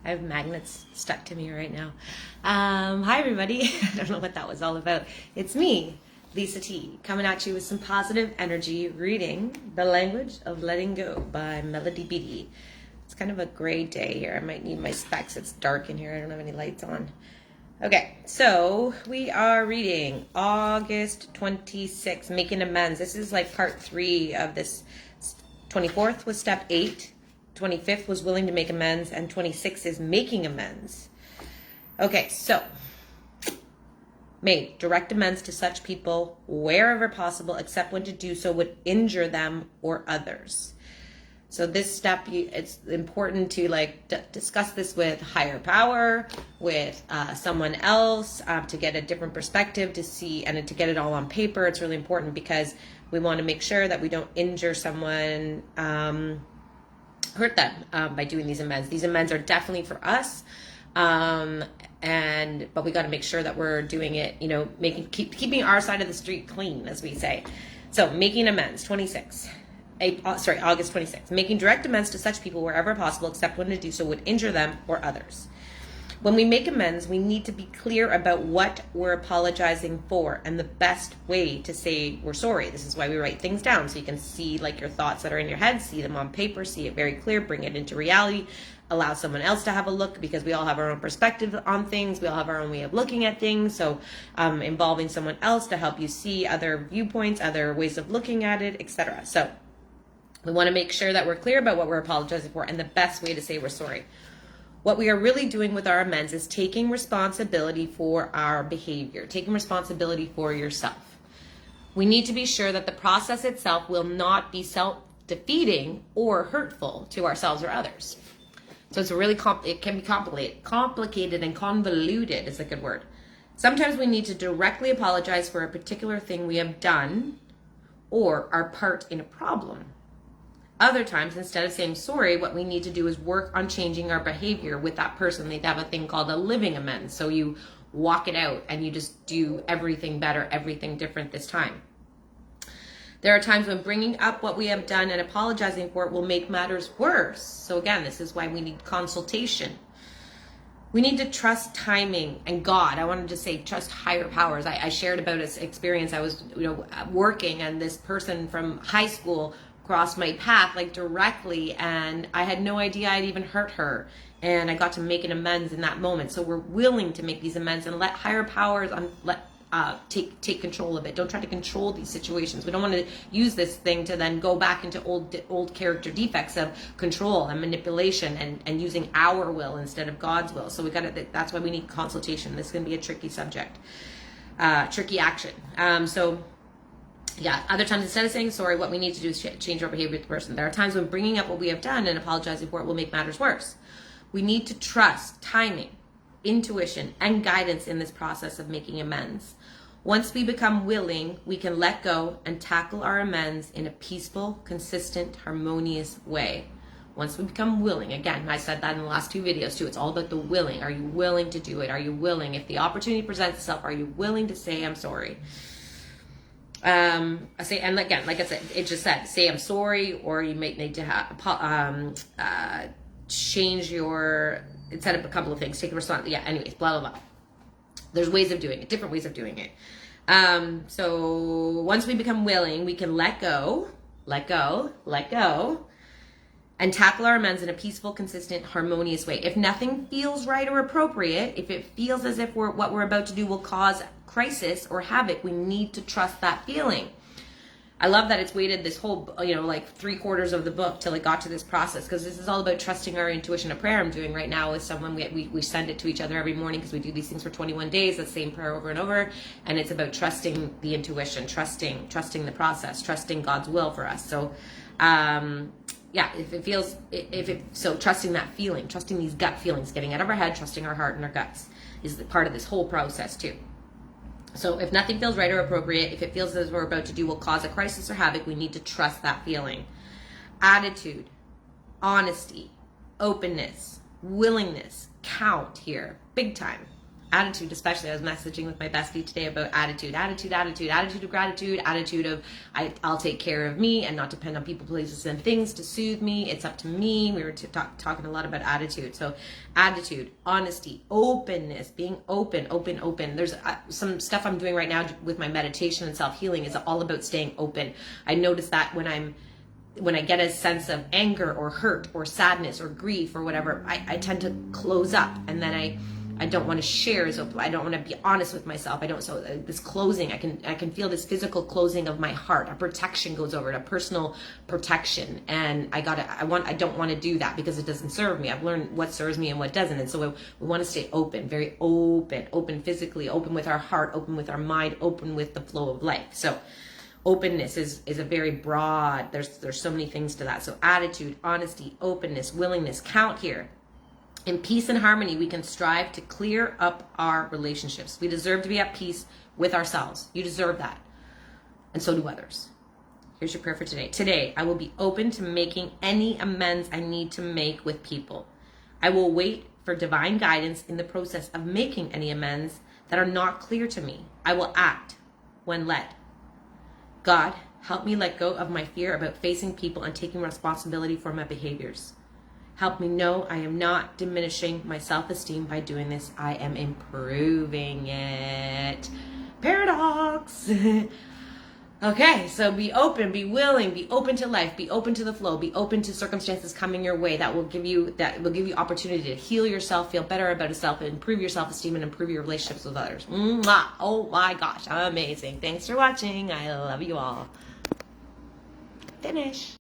I have magnets stuck to me right now. Hi, everybody. I don't know what that was all about. It's me, Lisa T, coming at you with some positive energy, reading The Language of Letting Go by Melody Beattie. It's kind of a gray day here. I might need my specs. It's dark in here. I don't have any lights on. Okay, so we are reading August 26th, Making Amends. This is like part 3 of this. 24th was step 8. 25th was willing to make amends, and 26th is making amends. Okay, so made direct amends to such people wherever possible, except when to do so would injure them or others. So this step, it's important to discuss this with higher power, with someone else, to get a different perspective, to see, and to get it all on paper. It's really important because we want to make sure that we don't injure someone, hurt them by doing these amends. These amends are definitely for us, but we got to make sure that we're doing it, keeping our side of the street clean, as we say. So making amends, August 26th. Making direct amends to such people wherever possible, except when to do so would injure them or others. When we make amends, we need to be clear about what we're apologizing for and the best way to say we're sorry. This is why we write things down, so you can see your thoughts that are in your head, see them on paper, see it very clear, bring it into reality, allow someone else to have a look, because we all have our own perspective on things. We all have our own way of looking at things. So involving someone else to help you see other viewpoints, other ways of looking at it, etc. So we want to make sure that we're clear about what we're apologizing for and the best way to say we're sorry. What we are really doing with our amends is taking responsibility for our behavior, taking responsibility for yourself. We need to be sure that the process itself will not be self-defeating or hurtful to ourselves or others. So it's it can be complicated and convoluted is a good word. Sometimes we need to directly apologize for a particular thing we have done or our part in a problem. Other times, instead of saying sorry, what we need to do is work on changing our behavior with that person. They have a thing called a living amends. So you walk it out and you just do everything better, everything different this time. There are times when bringing up what we have done and apologizing for it will make matters worse. So again, this is why we need consultation. We need to trust timing and God. I wanted to say trust higher powers. I shared about this experience. I was working, and this person from high school crossed my path directly, and I had no idea I'd even hurt her, and I got to make an amends in that moment. So we're willing to make these amends and let higher powers take control of it. Don't try to control these situations. We don't want to use this thing to then go back into old character defects of control and manipulation and using our will instead of God's will. So that's why we need consultation. This is going to be a tricky subject, tricky action. Other times, instead of saying sorry, what we need to do is change our behavior with the person. There are times when bringing up what we have done and apologizing for it will make matters worse. We need to trust timing, intuition, and guidance in this process of making amends. Once we become willing, we can let go and tackle our amends in a peaceful, consistent, harmonious way. Once we become willing, again, I said that in the last 2 videos too, it's all about the willing. Are you willing to do it? Are you willing? If the opportunity presents itself, are you willing to say, I'm sorry? And again, like I said, it just said, say I'm sorry, or you may need to change it said up a couple of things, take a responsibility. Anyways, blah, blah, blah. There's ways of doing it, different ways of doing it. So once we become willing, we can let go, and tackle our amends in a peaceful, consistent, harmonious way. If nothing feels right or appropriate, if it feels as if what we're about to do will cause crisis or havoc, we need to trust that feeling. I love that it's waited this whole, 3/4 of the book till it got to this process, because this is all about trusting our intuition. A prayer I'm doing right now with someone, we send it to each other every morning because we do these things for 21 days, the same prayer over and over, and it's about trusting the intuition, trusting the process, trusting God's will for us. So, so trusting that feeling, trusting these gut feelings, getting out of our head, trusting our heart and our guts is part of this whole process too. So if nothing feels right or appropriate, if it feels as we're about to do will cause a crisis or havoc, we need to trust that feeling. Attitude, honesty, openness, willingness count here, big time. Attitude, especially. I was messaging with my bestie today about attitude of gratitude, attitude of I'll take care of me and not depend on people, places, and things to soothe me. It's up to me. We were talking a lot about attitude. So attitude, honesty, openness, being open. There's some stuff I'm doing right now with my meditation and self-healing is all about staying open. I notice that when I get a sense of anger or hurt or sadness or grief or whatever, I tend to close up, and then I don't want to share as open. I don't want to be honest with myself. So this closing, I can feel this physical closing of my heart. A protection goes over it, a personal protection, and I don't want to do that because it doesn't serve me. I've learned what serves me and what doesn't, and so we want to stay open, very open physically, open with our heart, open with our mind, open with the flow of life. So openness is a very broad, there's so many things to that. So attitude, honesty, openness, willingness count here. In peace and harmony, we can strive to clear up our relationships. We deserve to be at peace with ourselves. You deserve that. And so do others. Here's your prayer for today. Today, I will be open to making any amends I need to make with people. I will wait for divine guidance in the process of making any amends that are not clear to me. I will act when led. God, help me let go of my fear about facing people and taking responsibility for my behaviors. Help me know I am not diminishing my self-esteem by doing this. I am improving it. Paradox. Okay, so be open, be willing, be open to life, be open to the flow, be open to circumstances coming your way. That will give you opportunity to heal yourself, feel better about yourself, improve your self-esteem, and improve your relationships with others. Mwah. Oh my gosh, amazing. Thanks for watching. I love you all. Finish.